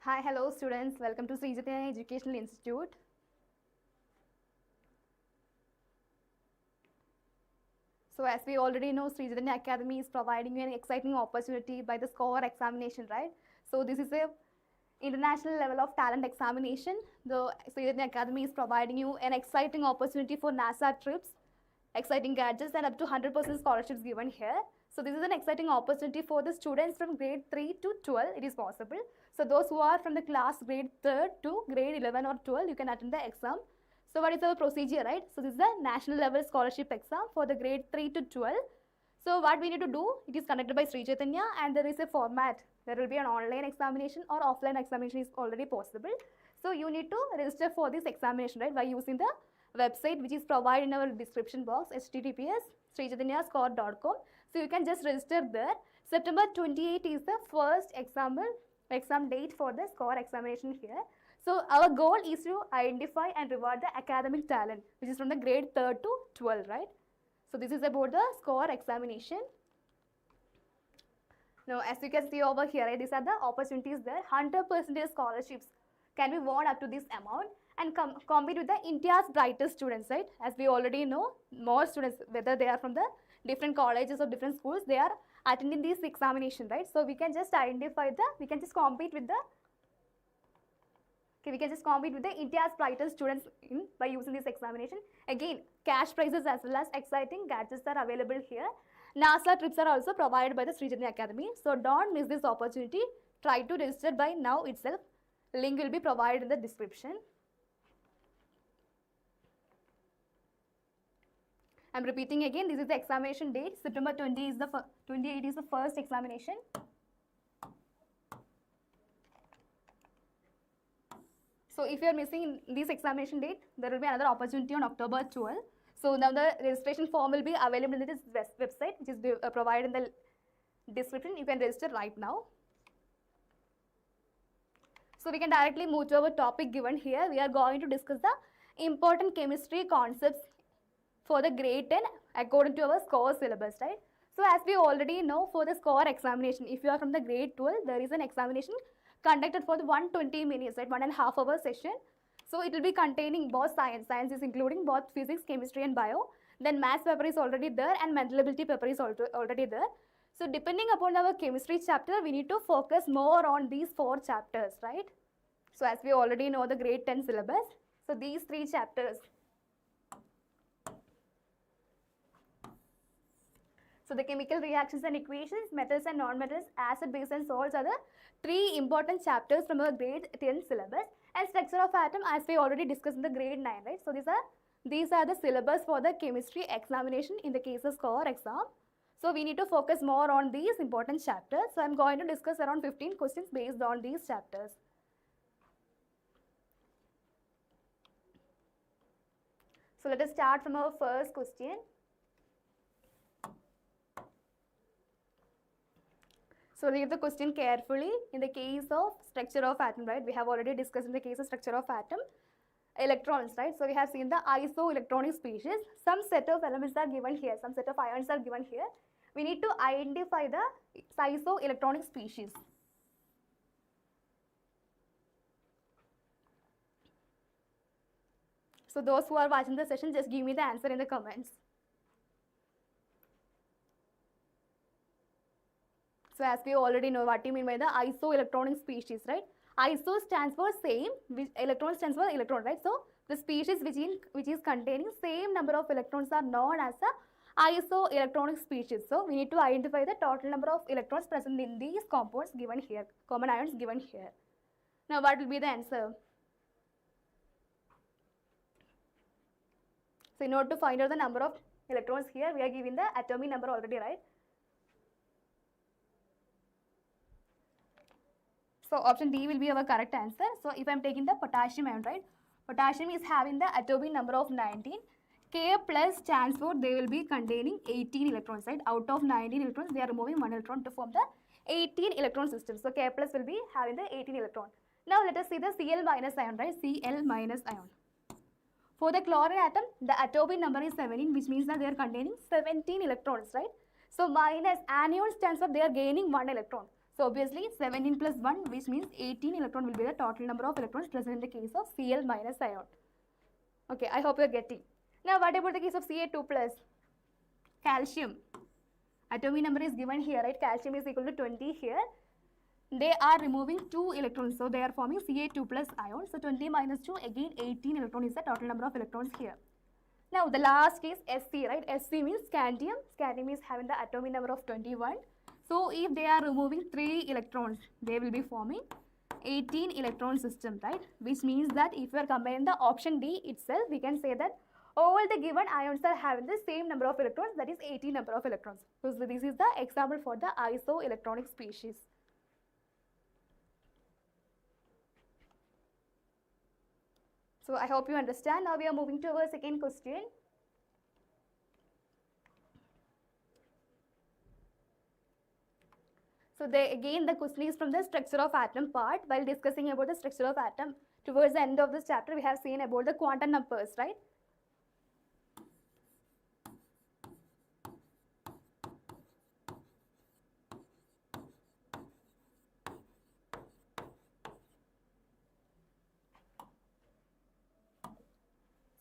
Hi, hello students. Welcome to Chaitanya Educational Institute. So as we already know, Chaitanya Academy is providing you an exciting opportunity by the SCORE examination, right? So this is a international level of talent examination. The Chaitanya Academy is providing you an exciting opportunity for NASA trips, exciting gadgets, and up to 100% scholarships given here. So this is an exciting opportunity for the students from grade 3 to 12. It is possible. So those who are from the class grade 3rd to grade 11 or 12, you can attend the exam. So what is our procedure, right? So this is the national level scholarship exam for the grade 3 to 12. So what we need to do, it is conducted by Sri Chaitanya and there is a format. There will be an online examination or offline examination is already possible. So you need to register for this examination, right, by using the website which is provided in our description box, https://srichaitanyascore.com. So you can just register there. September 28 is the first exam date for the SCORE examination here. So our goal is to identify and reward the academic talent which is from the grade 3rd to 12, right? So this is about the SCORE examination. Now as you can see over here, right, these are the opportunities there. 100% scholarships can be won up to this amount and compete with the India's brightest students, right? As we already know, more students, whether they are from the different colleges or different schools, they are attending this examination, right? So we can just identify we can just compete with the India's brightest students by using this examination. Again, cash prizes as well as exciting gadgets are available here. NASA trips are also provided by the Sri Chaitanya Academy. So don't miss this opportunity. Try to register by now itself. Link will be provided in the description. I'm repeating again, this is the examination date. September 28 is the first examination. So if you are missing this examination date, there will be another opportunity on October 12. So now the registration form will be available in this website which is provided in the description. You can register right now. So we can directly move to our topic given here. We are going to discuss the important chemistry concepts for the grade 10 according to our SCORE syllabus, right? So as we already know, for the SCORE examination, if you are from the grade 12, there is an examination conducted for the 120 minutes, right, 1.5 hour session. So it will be containing both science is including both physics, chemistry and bio. Then maths paper is already there and mental ability paper is already there. So depending upon our chemistry chapter, we need to focus more on these 4 chapters, right? So as we already know the grade 10 syllabus, so these 3 chapters. So the chemical reactions and equations, metals and non-metals, acid, base and salts are the 3 important chapters from our grade 10 syllabus. And structure of atom, as we already discussed in the grade 9, right? So these are the syllabus for the chemistry examination in the case of SCORE exam. So we need to focus more on these important chapters. So I'm going to discuss around 15 questions based on these chapters. So let us start from our first question. So read the question carefully. In the case of structure of atom, right, we have already discussed in the case of structure of atom, electrons, right? So we have seen the isoelectronic species. Some set of elements are given here, some set of ions are given here. We need to identify the isoelectronic species. So those who are watching the session, just give me the answer in the comments. So as we already know what you mean by the isoelectronic species, right? Iso stands for same, which electron stands for electron, right? So the species which is containing same number of electrons are known as the isoelectronic species. So we need to identify the total number of electrons present in these compounds given here, common ions given here. Now what will be the answer? So in order to find out the number of electrons here, we are giving the atomic number already, right? So option D will be our correct answer. So if I am taking the potassium ion, right? Potassium is having the atomic number of 19. K plus stands for they will be containing 18 electrons, right? Out of 19 electrons, they are removing 1 electron to form the 18 electron system. So K plus will be having the 18 electron. Now let us see the Cl minus ion, right? Cl minus ion. For the chlorine atom, the atomic number is 17, which means that they are containing 17 electrons, right? So minus anion stands for they are gaining 1 electron. So obviously 17 plus 1, which means 18 electron will be the total number of electrons present in the case of Cl minus ion. Okay, I hope you are getting. Now what about the case of Ca2 plus? Calcium. Atomic number is given here, right? Calcium is equal to 20 here. They are removing 2 electrons, so they are forming Ca2 plus ion. So 20 minus 2, again 18 electron is the total number of electrons here. Now the last case Sc, right? Sc means scandium. Scandium is having the atomic number of 21. So if they are removing 3 electrons, they will be forming 18 electron system, right? Which means that if we are comparing the option D itself, we can say that all the given ions are having the same number of electrons, that is 18 number of electrons. So this is the example for the isoelectronic species. So I hope you understand. Now we are moving to our second question. So again the question is from the structure of atom part. While discussing about the structure of atom, towards the end of this chapter we have seen about the quantum numbers, right?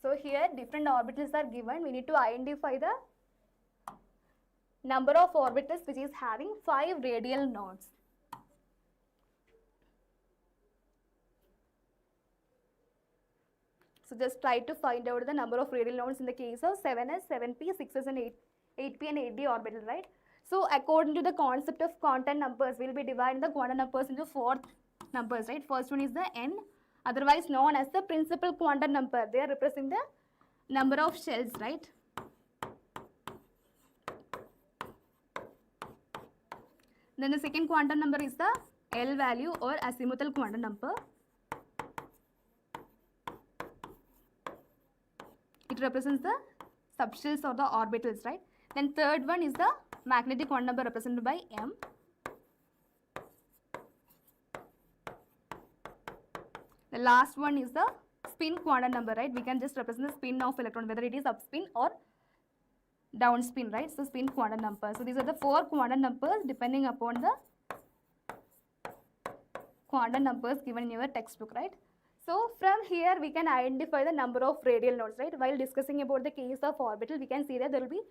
So here different orbitals are given. We need to identify the number of orbitals which is having 5 radial nodes. So just try to find out the number of radial nodes in the case of 7s, 7p, 6s and 8p and 8d orbital, right? So according to the concept of quantum numbers, we will be dividing the quantum numbers into 4 numbers, right? First one is the n, otherwise known as the principal quantum number. They are representing the number of shells, right? Then the second quantum number is the L value or azimuthal quantum number. It represents the subshells or the orbitals, right? Then third one is the magnetic quantum number represented by M. The last one is the spin quantum number, right? We can just represent the spin of electron, whether it is upspin or down spin, right? So spin quantum number. So these are the 4 quantum numbers depending upon the quantum numbers given in your textbook, right? So from here we can identify the number of radial nodes, right? While discussing about the case of orbital, we can see that there will be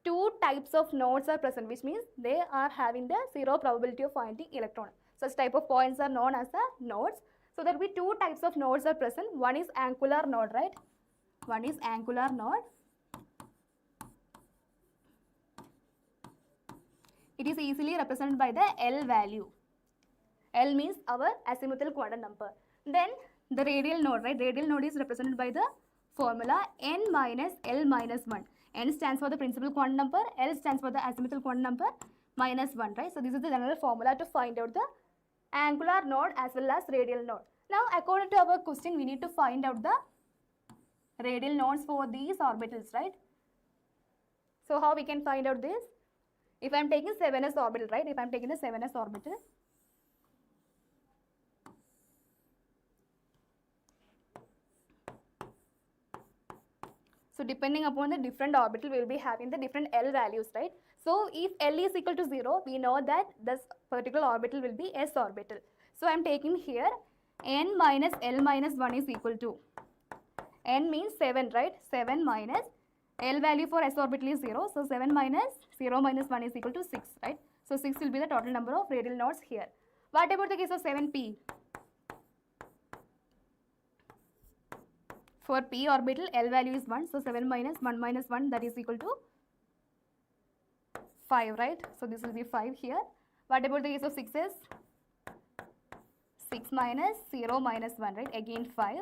2 types of nodes are present, which means they are having the 0 probability of finding electron. Such type of points are known as the nodes. So there will be 2 types of nodes are present. One is angular node, right? One is angular node. It is easily represented by the L value. L means our azimuthal quantum number. Then the radial node, right? Radial node is represented by the formula n minus L minus 1. N stands for the principal quantum number, L stands for the azimuthal quantum number, minus 1, right? So this is the general formula to find out the angular node as well as radial node. Now according to our question, we need to find out the radial nodes for these orbitals, right? So how we can find out this? If I am taking 7s orbital, right? If I am taking the 7s orbital, so depending upon the different orbital, we will be having the different L values, right? So if L is equal to 0, we know that this particular orbital will be S orbital. So I am taking here n minus L minus 1 is equal to, n means 7, right? 7 minus L value for S orbital is 0. So 7 minus 0 minus 1 is equal to 6, right? So 6 will be the total number of radial nodes here. What about the case of 7p? For p orbital, L value is 1. So 7 minus 1 minus 1, that is equal to 5, right? So this will be 5 here. What about the case of 6s? 6 minus 0 minus 1, right? Again 5.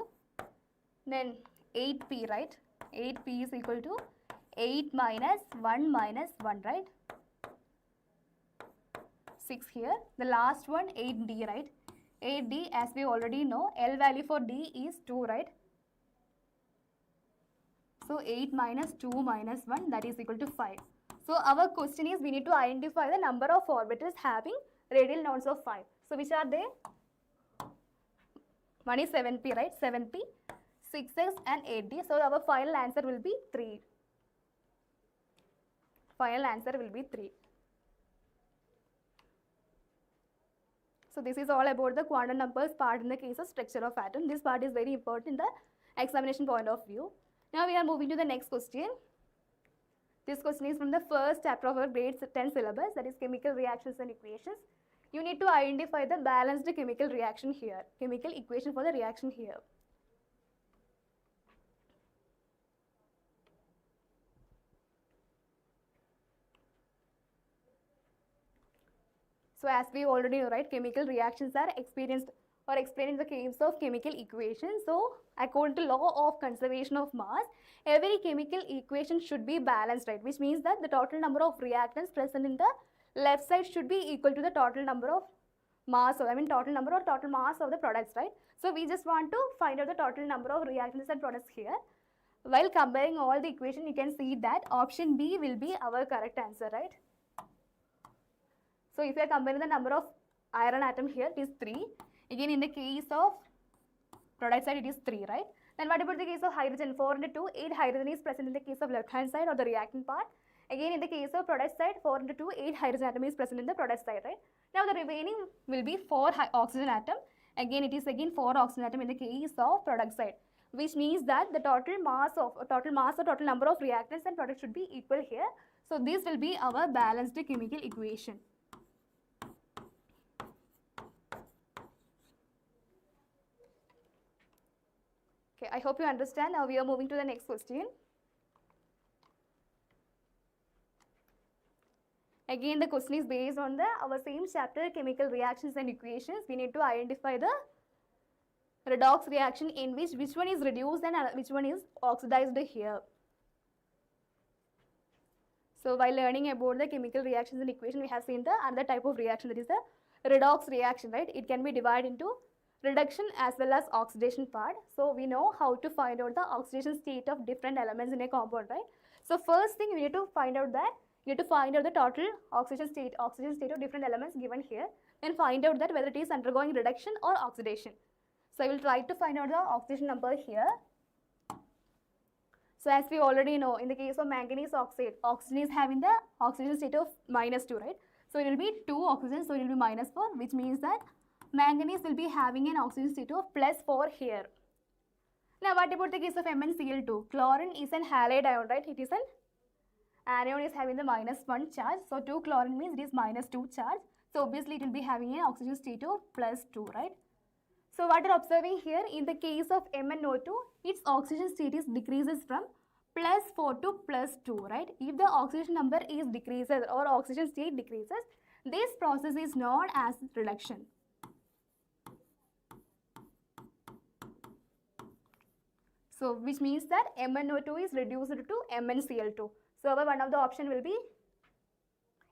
Then 8p, right? 8p is equal to 8 minus 1 minus 1, right? 6 here. The last one 8d, right? 8d, as we already know, L value for d is 2, right? So 8 minus 2 minus 1, that is equal to 5. So our question is, we need to identify the number of orbitals having radial nodes of 5. So which are they? One is 7p, right? 7p, 6s and 8d. So our final answer will be 3. Final answer will be 3. So this is all about the quantum numbers part in the case of structure of atom. This part is very important in the examination point of view. Now we are moving to the next question. This question is from the first chapter of our grade 10 syllabus, that is chemical reactions and equations. You need to identify the balanced chemical reaction here, chemical equation for the reaction here. So as we already know, right, chemical reactions are experienced or explained in the case of chemical equation. So according to law of conservation of mass, every chemical equation should be balanced, right, which means that the total number of reactants present in the left side should be equal to the total number of mass, or total number or total mass of the products, right? So we just want to find out the total number of reactants and products here. While comparing all the equation, you can see that option B will be our correct answer, right? So if you are comparing the number of iron atom here, it is 3. Again, in the case of product side, it is 3, right? Then what about the case of hydrogen? 4 into 2, 8 hydrogen is present in the case of left hand side or the reactant part. Again, in the case of product side, 4 into 2, 8 hydrogen atom is present in the product side, right? Now the remaining will be 4 oxygen atom. Again, it is again 4 oxygen atom in the case of product side, which means that the total mass or total number of reactants and products should be equal here. So this will be our balanced chemical equation. Okay, I hope you understand. Now we are moving to the next question. Again, the question is based on our same chapter, chemical reactions and equations. We need to identify the redox reaction in which one is reduced and which one is oxidized here. So while learning about the chemical reactions and equation, we have seen the other type of reaction, that is the redox reaction, right? It can be divided into reduction as well as oxidation part. So we know how to find out the oxidation state of different elements in a compound, right? So first thing we need to find out the total oxidation state of different elements given here. Then find out that whether it is undergoing reduction or oxidation. So I will try to find out the oxidation number here. So as we already know, in the case of manganese oxide, oxygen is having the oxidation state of -2, right? So it will be 2 oxygen, so it will be -4, which means that manganese will be having an oxidation state of +4 here. Now what about the case of MnCl2? Chlorine is an halide ion, right? It is an anion is having the -1 charge. So 2 chlorine means it is -2 charge. So obviously it will be having an oxidation state of +2, right? So what you're observing here, in the case of MnO2, its oxidation state decreases from +4 to +2, right? If the oxidation number is decreases or oxidation state decreases, this process is known as reduction. So which means that MnO2 is reduced to MnCl2. So our one of the option will be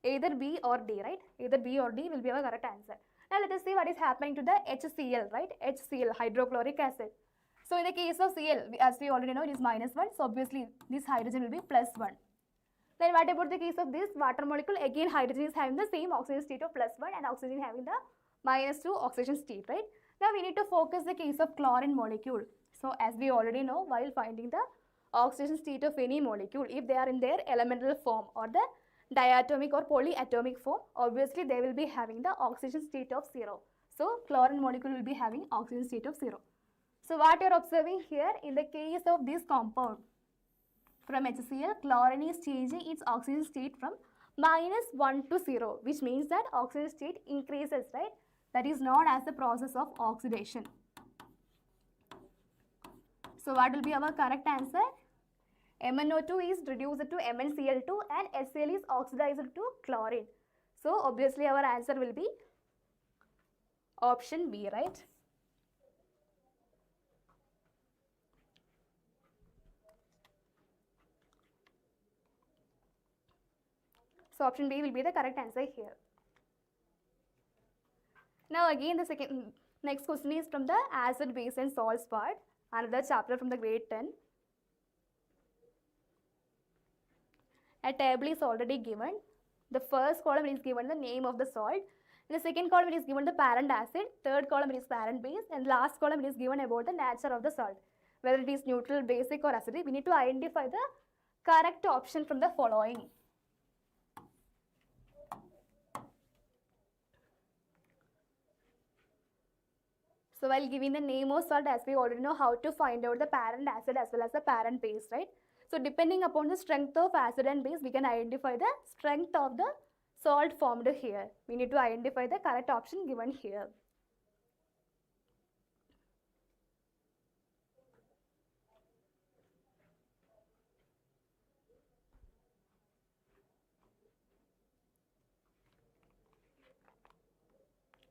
either B or D, right? Either B or D will be our correct answer. Now let us see what is happening to the HCl, right? HCl, hydrochloric acid. So in the case of Cl, as we already know, it is -1. So obviously this hydrogen will be +1. Then what about the case of this water molecule? Again, hydrogen is having the same oxidation state of +1 and oxygen having the -2 oxidation state, right? Now we need to focus the case of chlorine molecule. So as we already know, while finding the oxidation state of any molecule, if they are in their elemental form or the diatomic or polyatomic form, obviously they will be having the oxidation state of 0. So chlorine molecule will be having oxidation state of 0. So what you are observing here, in the case of this compound from HCl, chlorine is changing its oxidation state from -1 to 0, which means that oxidation state increases, right? That is known as the process of oxidation. So what will be our correct answer? MnO2 is reduced to MnCl2 and HCl is oxidized to chlorine. So obviously our answer will be option B, right? So option B will be the correct answer here. Now again the next question is from the acid, base and salts part, another chapter from the grade 10. A table is already given. The first column is given the name of the salt. In the second column it is given the parent acid. Third column it is parent base. And last column it is given about the nature of the salt. Whether it is neutral, basic or acidic. We need to identify the correct option from the following. So while giving the name of salt, as we already know how to find out the parent acid as well as the parent base, right? So depending upon the strength of acid and base, we can identify the strength of the salt formed here. We need to identify the correct option given here.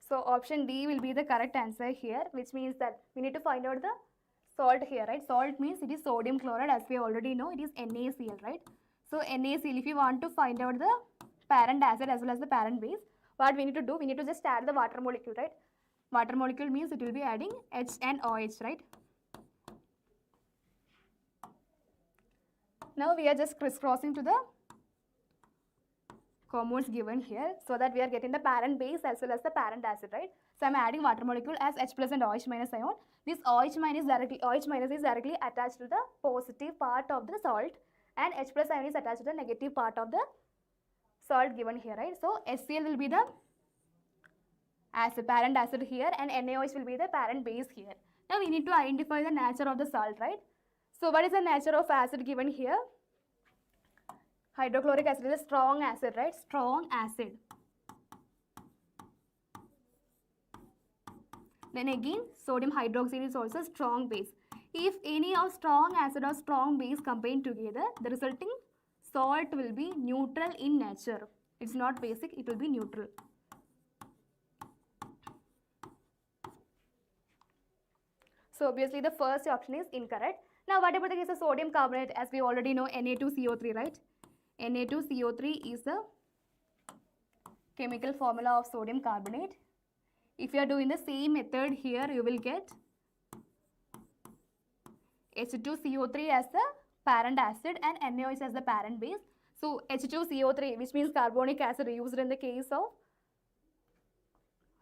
So option D will be the correct answer here, which means that we need to find out the salt here, right? Salt means it is sodium chloride, as we already know, it is NaCl, right? So NaCl, if you want to find out the parent acid as well as the parent base, what we need to do, we need to just add the water molecule, right? Water molecule means it will be adding H and OH, right? Now we are just crisscrossing to the compounds given here so that we are getting the parent base as well as the parent acid, right? So I'm adding water molecule as H plus and OH minus ion. This OH minus is directly attached to the positive part of the salt, and H plus ion is attached to the negative part of the salt given here, right? So HCl will be the acid, parent acid here, and NaOH will be the parent base here. Now we need to identify the nature of the salt, right? So what is the nature of acid given here? Hydrochloric acid is a strong acid, right? Strong acid. Then again, sodium hydroxide is also a strong base. If any of strong acid or strong base combine together, the resulting salt will be neutral in nature. It's not basic, it will be neutral. So obviously the first option is incorrect. Now what about the case of sodium carbonate? As we already know, Na2CO3, right? Na2CO3 is the chemical formula of sodium carbonate. If you are doing the same method here, you will get H2CO3 as the parent acid and NaOH as the parent base. So H2CO3, which means carbonic acid, used in the case of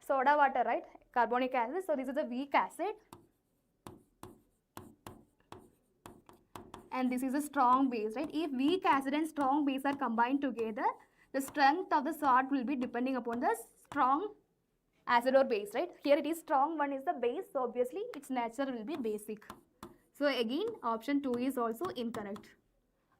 soda water, right? Carbonic acid. So this is a weak acid. And this is a strong base, right? If weak acid and strong base are combined together, the strength of the salt will be depending upon the strong acid or base, right? Here it is strong, one is the base, so obviously its nature will be basic. So again, option 2 is also incorrect.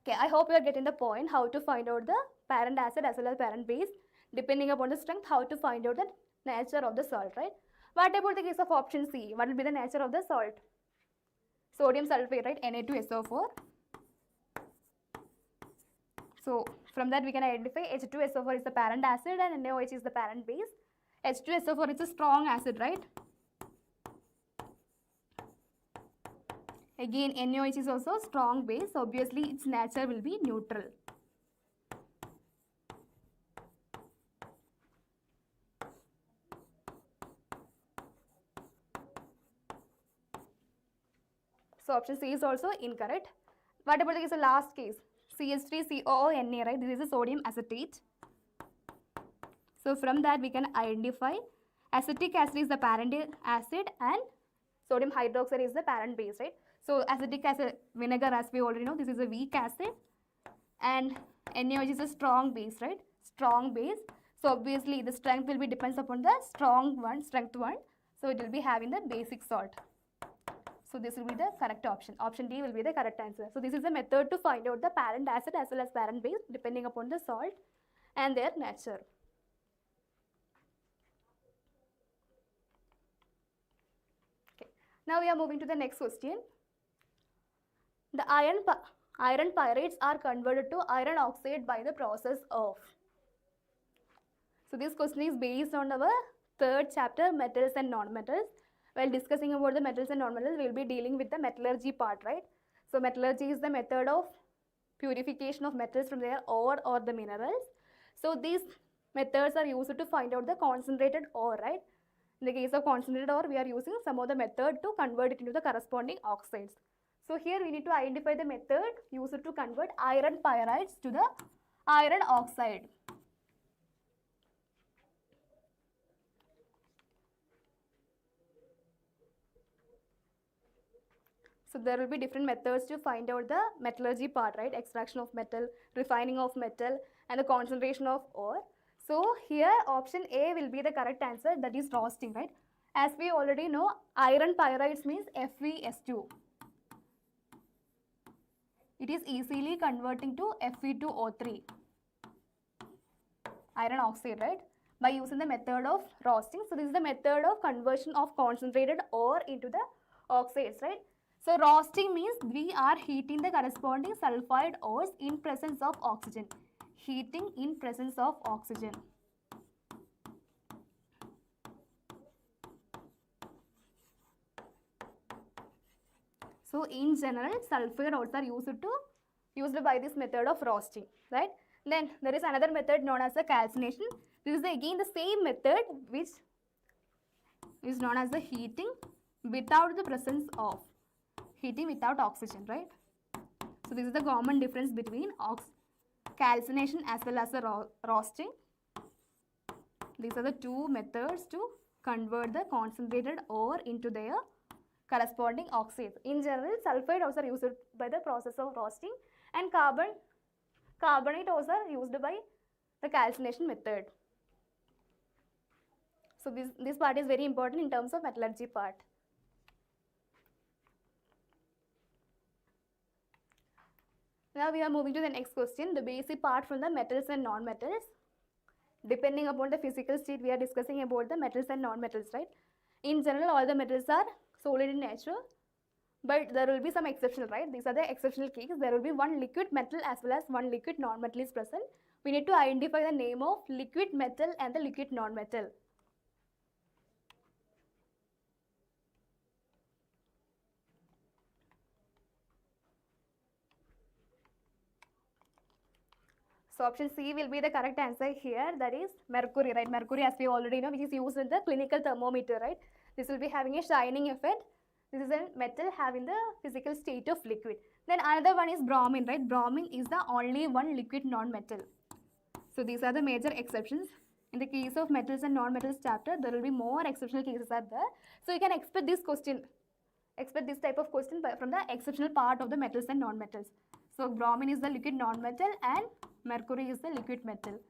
Okay, I hope you are getting the point how to find out the parent acid as well as parent base. Depending upon the strength, how to find out the nature of the salt, right? What about the case of option C? What will be the nature of the salt? Sodium sulfate, right? Na2SO4. So from that we can identify H2SO4 is the parent acid and NaOH is the parent base. H2SO4 is a strong acid, right? Again, NaOH is also a strong base. So obviously its nature will be neutral. So option C is also incorrect. What about the case of last case? CH3COONA, right? This is a sodium acetate. So from that we can identify acetic acid is the parent acid and sodium hydroxide is the parent base, right? So acetic acid, vinegar, as we already know, this is a weak acid, and NaOH is a strong base, right? Strong base. So obviously the strength will be depends upon the strong one, strength one. So it will be having the basic salt. So this will be the correct option. Option D will be the correct answer. So this is a method to find out the parent acid as well as parent base depending upon the salt and their nature. Okay. Now we are moving to the next question. The iron pyrites are converted to iron oxide by the process of. So this question is based on our third chapter, metals and non-metals. While discussing about the metals and non-metals, we will be dealing with the metallurgy part, right? So metallurgy is the method of purification of metals from their ore or the minerals. So these methods are used to find out the concentrated ore, right? In the case of concentrated ore, we are using some of the method to convert it into the corresponding oxides. So here we need to identify the method used to convert iron pyrites to the iron oxide. So there will be different methods to find out the metallurgy part, right? Extraction of metal, refining of metal, and the concentration of ore. So here option A will be the correct answer, that is roasting, right? As we already know, iron pyrides means FeS2. It is easily converting to Fe2O3, iron oxide, right? By using the method of roasting. So this is the method of conversion of concentrated ore into the oxides, right? So roasting means we are heating the corresponding sulfide ores in presence of oxygen. Heating in presence of oxygen. So in general, sulfide ores are used by this method of roasting, right? Then there is another method known as the calcination. This is again the same method which is known as the heating without the presence of heating without oxygen, right? So this is the common difference between calcination as well as the roasting. These are the two methods to convert the concentrated ore into their corresponding oxides. In general, sulfide ores are used by the process of roasting, and carbonate ores are used by the calcination method. So this part is very important in terms of metallurgy part. Now we are moving to the next question, the basic part from the metals and non-metals. Depending upon the physical state, we are discussing about the metals and non-metals, right? In general, all the metals are solid in nature, but there will be some exceptions, right? These are the exceptional cases. There will be one liquid metal as well as one liquid non-metal is present. We need to identify the name of liquid metal and the liquid non-metal. So option C will be the correct answer here, that is mercury, right? Mercury, as we already know, which is used in the clinical thermometer, right? This will be having a shining effect. This is a metal having the physical state of liquid. Then another one is bromine, right? Bromine is the only one liquid non-metal. So these are the major exceptions. In the case of metals and non-metals chapter, there will be more exceptional cases are there. So you can expect this question, expect this type of question from the exceptional part of the metals and non-metals. So bromine is the liquid non-metal and mercury is the liquid metal.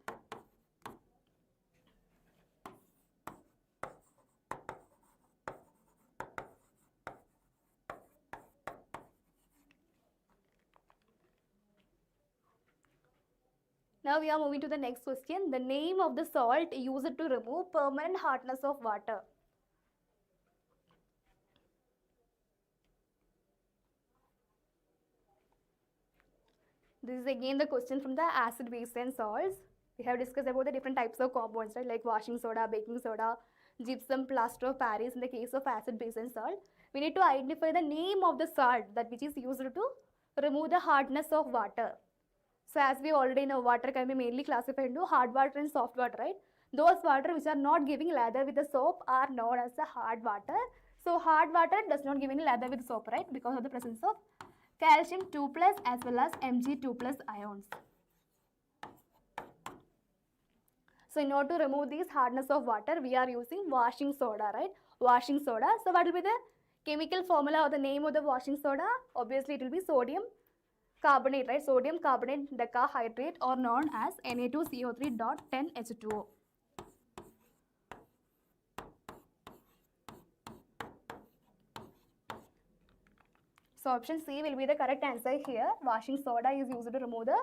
Now we are moving to the next question. The name of the salt used to remove permanent hardness of water. This is again the question from the acid, base and salts. We have discussed about the different types of compounds, right? Like washing soda, baking soda, gypsum, plaster of Paris. In the case of acid, base and salt, we need to identify the name of the salt that which is used to remove the hardness of water. So as we already know, water can be mainly classified into hard water and soft water, right? Those water which are not giving lather with the soap are known as the hard water. So hard water does not give any lather with soap, right? Because of the presence of calcium 2+ as well as Mg2+ ions. So in order to remove this hardness of water, we are using washing soda, right? Washing soda. So what will be the chemical formula or the name of the washing soda? Obviously it will be sodium carbonate, right? Sodium carbonate decahydrate, or known as Na2CO3.10H2O. So option C will be the correct answer here. Washing soda is used to remove the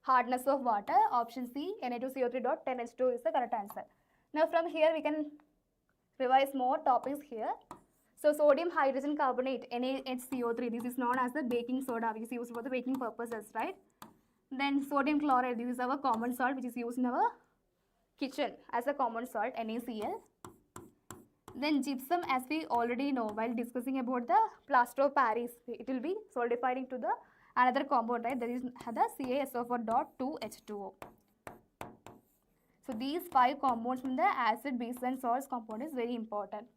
hardness of water. Option C, Na2CO3.10H2O is the correct answer. Now from here we can revise more topics here. So sodium hydrogen carbonate, NaHCO3, this is known as the baking soda, which is used for the baking purposes, right? Then sodium chloride, this is our common salt which is used in our kitchen as a common salt, NaCl. Then gypsum, as we already know while discussing about the plaster of Paris, it will be solidified into the another compound, right? That is the CaSO4.2H2O. So these 5 compounds from the acid, base and salts compound is very important.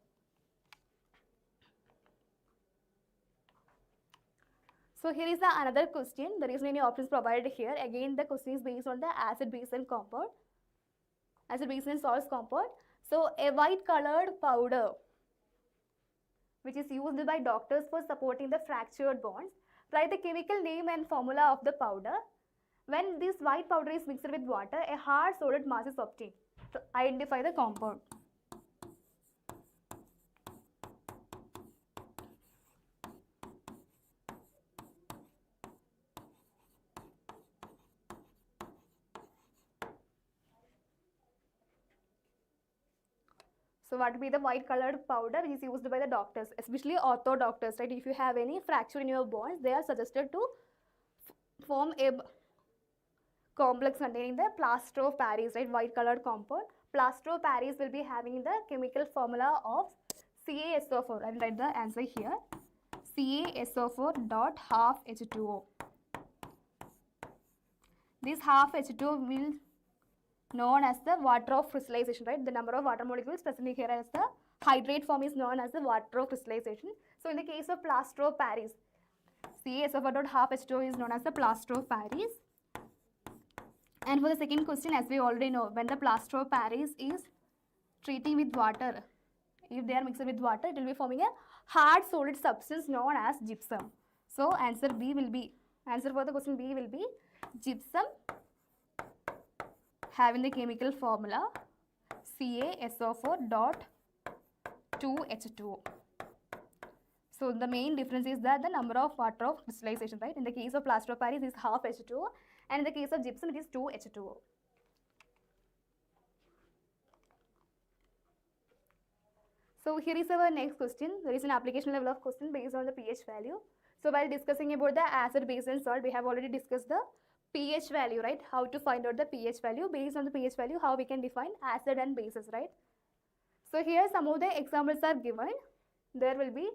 So here is the another question. There is many options provided here. Again, the question is based on the acid, base and compound, acid, base and salts compound. So a white colored powder which is used by doctors for supporting the fractured bonds. Write the chemical name and formula of the powder. When this white powder is mixed with water, a hard solid mass is obtained. So identify the compound. So what will be the white colored powder which is used by the doctors, especially ortho doctors, right? If you have any fracture in your bones, they are suggested to form a complex containing the plaster of Paris, right? White colored compound. Plaster of Paris will be having the chemical formula of CaSO4. I will write the answer here. CaSO4 dot half H2O. This half H2O will known as the water of crystallization, right? The number of water molecules present here as the hydrate form is known as the water of crystallization. So in the case of plaster of Paris, CaSO4 dot half H2O is known as the plaster of Paris. And for the second question, as we already know, when the plaster of Paris is treating with water, if they are mixed with water, it will be forming a hard solid substance known as gypsum. So answer for the question B will be gypsum having the chemical formula CaSO4 dot 2H2O. So the main difference is that the number of water of crystallization, right? In the case of plaster of Paris is half H2O, and in the case of gypsum it is 2H2O. So here is our next question. There is an application level of question based on the pH value. So while discussing about the acid, base and salt, we have already discussed the pH value, right? How to find out the pH value. Based on the pH value, how we can define acid and bases, right? So here some of the examples are given. There will be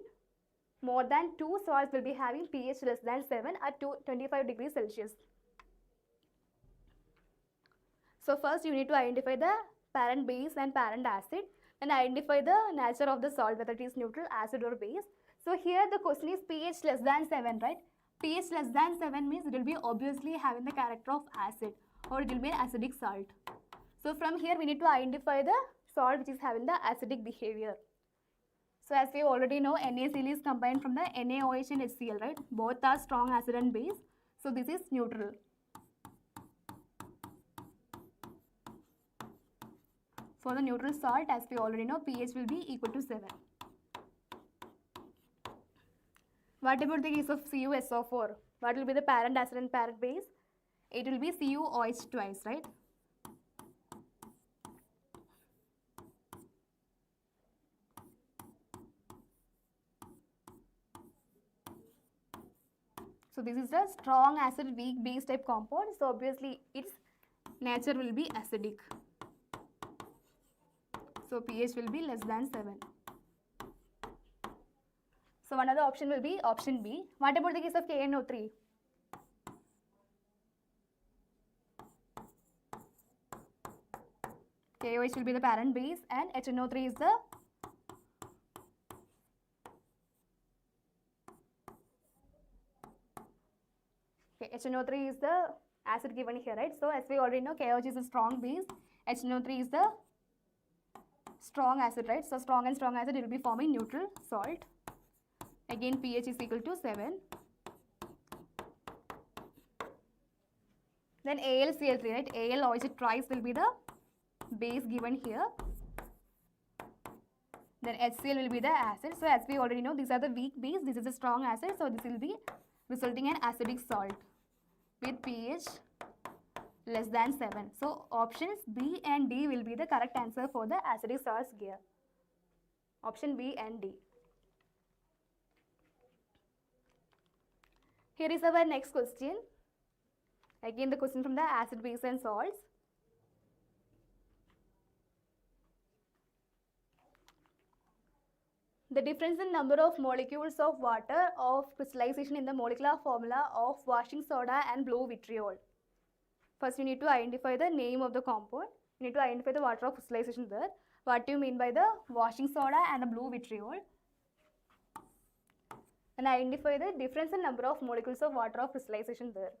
more than 2 salts will be having pH less than 7 at 25 degrees Celsius. So first you need to identify the parent base and parent acid, and identify the nature of the salt, whether it is neutral, acid or base. So here the question is pH less than 7, right? pH less than 7 means it will be obviously having the character of acid, or it will be an acidic salt. So from here we need to identify the salt which is having the acidic behavior. So as we already know, NaCl is combined from the NaOH and HCl, right? Both are strong acid and base. So this is neutral. For the neutral salt, as we already know, pH will be equal to 7. What about the case of CuSO4? What will be the parent acid and parent base? It will be CuOH twice, right? So this is a strong acid, weak base type compound. So obviously its nature will be acidic. So pH will be less than 7. So another option will be option B. What about the case of KNO3? KOH will be the parent base and HNO3 is the HNO3 is the acid given here, right? So as we already know, KOH is a strong base, HNO3 is the strong acid, right? So strong and strong acid, it will be forming neutral salt. Again pH is equal to 7. Then AlCl3, right? AlOH twice will be the base given here. Then HCl will be the acid. So as we already know, these are the weak base, this is a strong acid. So this will be resulting in acidic salt with pH less than 7. So options B and D will be the correct answer for the acidic salts here. Option B and D. Here is our next question. Again the question from the acid, base and salts. The difference in number of molecules of water of crystallization in the molecular formula of washing soda and blue vitriol. First you need to identify the name of the compound. You need to identify the water of crystallization there. What do you mean by the washing soda and the blue vitriol? And identify the difference in number of molecules of water of crystallization there.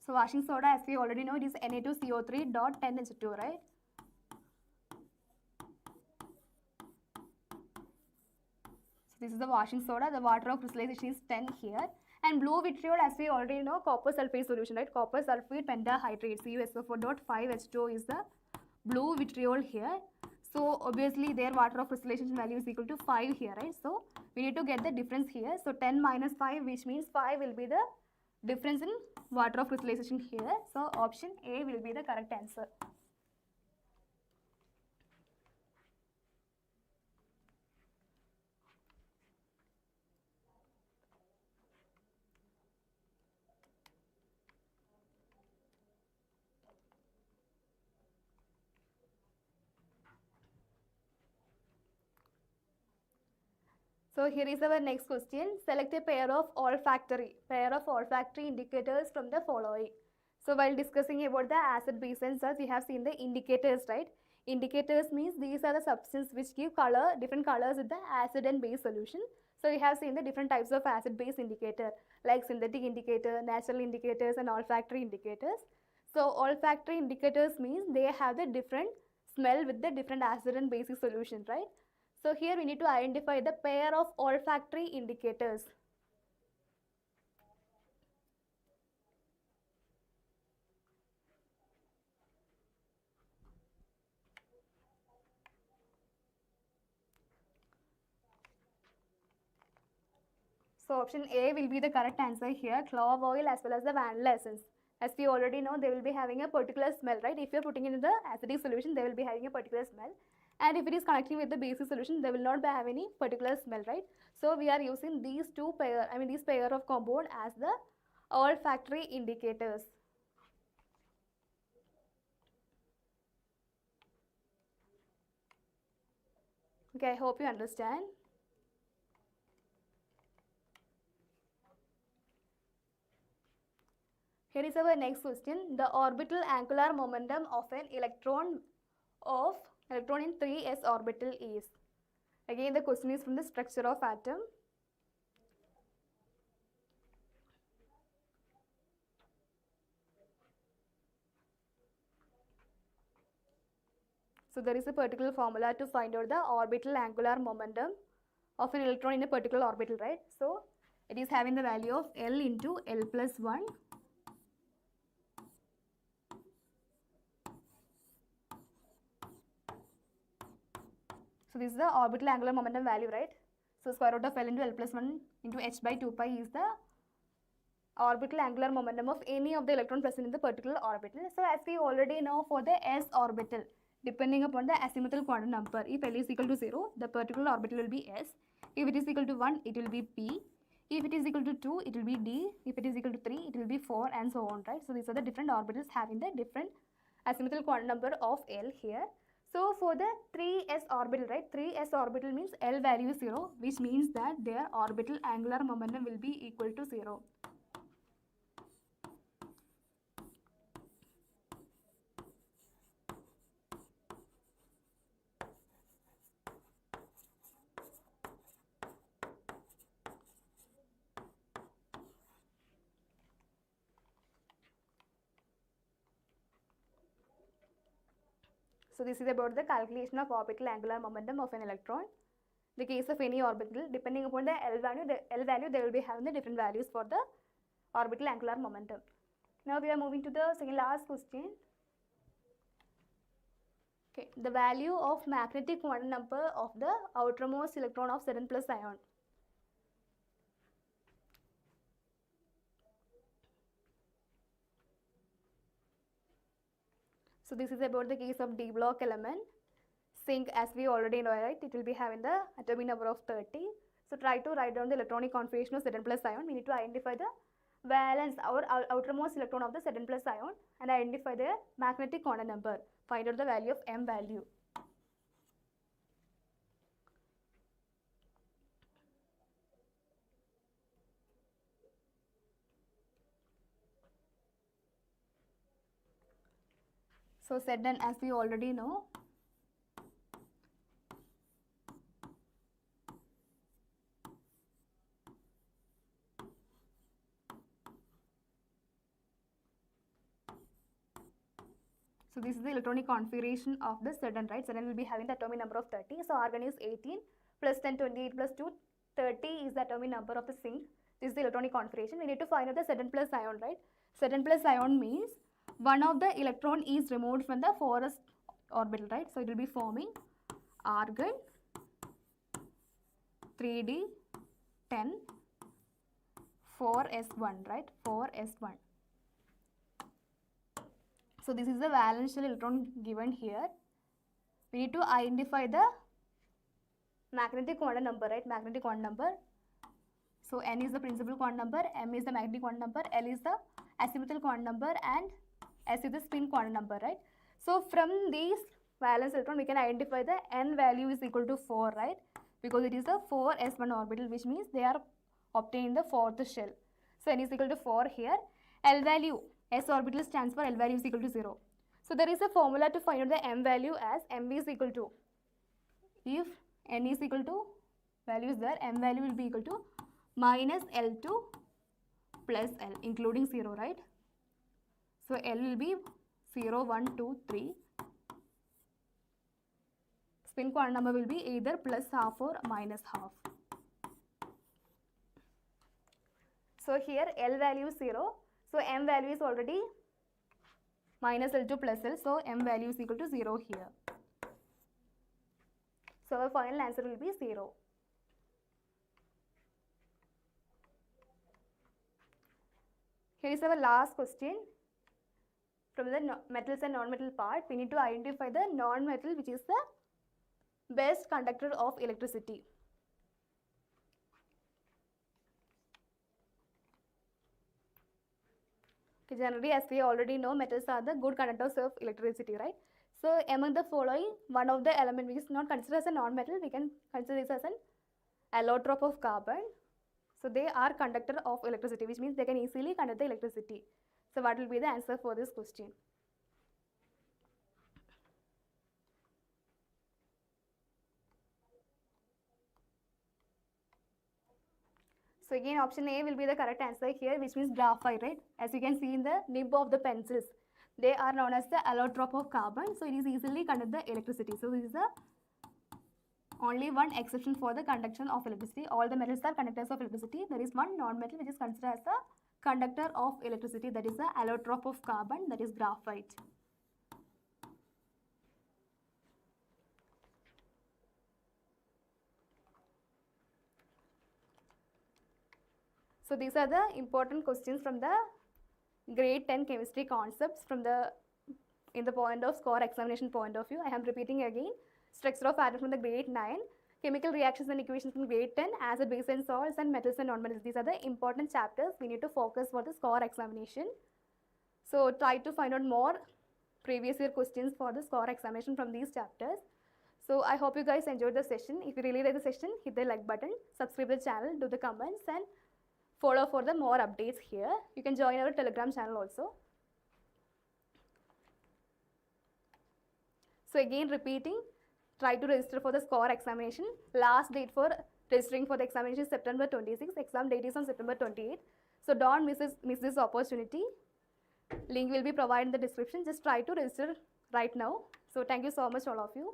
So washing soda, as we already know, it is Na2CO3 dot 10H2, right? So this is the washing soda. The water of crystallization is 10 here. And blue vitriol, as we already know, copper sulfate solution, right? Copper sulfate pentahydrate, CuSO4 dot 5H2O is the blue vitriol here. So obviously their water of crystallization value is equal to 5 here, right? So we need to get the difference here. So 10 minus 5, which means 5 will be the difference in water of crystallization here. So option A will be the correct answer. So here is our next question. Select a pair of olfactory indicators from the following. So while discussing about the acid, base and salts, we have seen the indicators, right? Indicators means these are the substances which give color, different colors with the acid and base solution. So we have seen the different types of acid base indicator like synthetic indicator, natural indicators and olfactory indicators. So olfactory indicators means they have the different smell with the different acid and basic solution, right? So here we need to identify the pair of olfactory indicators. So option A will be the correct answer here, clove oil as well as the vanilla essence. As we already know, they will be having a particular smell, right? If you are putting it in the acidic solution, they will be having a particular smell. And if it is connecting with the basic solution, they will not have any particular smell, right? So we are using these these pair of compound as the olfactory indicators. Okay, I hope you understand. Here is our next question. The orbital angular momentum of an electron in 3s orbital is. Again, the question is from the structure of atom. So there is a particular formula to find out the orbital angular momentum of an electron in a particular orbital, right? So it is having the value of L into L plus 1. So this is the orbital angular momentum value, right? So square root of L into L plus 1 into h by 2 pi is the orbital angular momentum of any of the electron present in the particular orbital. So as we already know, for the s orbital, depending upon the azimuthal quantum number, if L is equal to 0, the particular orbital will be s. If it is equal to 1, it will be p. If it is equal to 2, it will be d. If it is equal to 3, it will be 4 and so on, right? So these are the different orbitals having the different azimuthal quantum number of L here. So for the 3s orbital, right, 3s orbital means L value is 0, which means that their orbital angular momentum will be equal to 0. So this is about the calculation of orbital angular momentum of an electron. The case of any orbital, depending upon the L value, they will be having the different values for the orbital angular momentum. Now we are moving to the second last question. Okay, the value of magnetic quantum number of the outermost electron of Zn plus ion. So this is about the case of D block element. Zinc, as we already know, right, it will be having the atomic number of 30. So try to write down the electronic configuration of Zn plus ion. We need to identify the valence, our outermost electron of the Zn plus ion, and identify the magnetic quantum number. Find out the value of M value. So Zn, as we already know, so this is the electronic configuration of the Zn, right? Zn will be having the atomic number of 30. So argon is 18 plus 10, 28 plus 2, 30 is the atomic number of the zinc. This is the electronic configuration. We need to find out the Zn plus ion, right? Zn plus ion means one of the electron is removed from the forest orbital, right? So it will be forming argon 3d 10 4s1, right? 4s1. So this is the valence shell electron given here. We need to identify the magnetic quantum number, right? Magnetic quantum number. So n is the principal quantum number, m is the magnetic quantum number, l is the azimuthal quantum number, and s is the spin quantum number, right? So from these valence electron, we can identify the n value is equal to 4, right? Because it is a 4s1 orbital, which means they are obtained in the fourth shell. So n is equal to 4 here. L value, s orbital stands for L value is equal to 0. So there is a formula to find out the m value as m is equal to, if n is equal to value is there, m value will be equal to minus L2 plus L, including 0, right? So L will be 0, 1, 2, 3. Spin quantum number will be either plus half or minus half. So here L value is 0. So m value is already minus L2 plus L. So m value is equal to 0 here. So our final answer will be 0. Here is our last question. From the metals and non-metal part, we need to identify the non-metal which is the best conductor of electricity. Okay, generally, as we already know, metals are the good conductors of electricity, right? So among the following, one of the element which is not considered as a non-metal, we can consider this as an allotrope of carbon. So they are conductor of electricity, which means they can easily conduct the electricity. So what will be the answer for this question? So again, option A will be the correct answer here, which means graphite, right? As you can see in the nib of the pencils, they are known as the allotrope of carbon. So it is easily conduct the electricity. So this is the only one exception for the conduction of electricity. All the metals are conductors of electricity. There is one non-metal which is considered as a conductor of electricity, that is the allotrope of carbon, that is graphite. So these are the important questions from the grade 10 chemistry concepts from the in the point of score examination point of view. I am repeating again. Structure of atoms from the grade 9, chemical reactions and equations from grade 10, acid, base and salts, and metals and non-metals. These are the important chapters we need to focus for the score examination. So try to find out more previous year questions for the score examination from these chapters. So I hope you guys enjoyed the session. If you really like the session, hit the like button, subscribe the channel, do the comments, and follow for the more updates here. You can join our Telegram channel also. So again repeating, try to register for the score examination. Last date for registering for the examination is September 26. Exam date is on September 28. So don't miss this opportunity. Link will be provided in the description. Just try to register right now. So thank you so much all of you.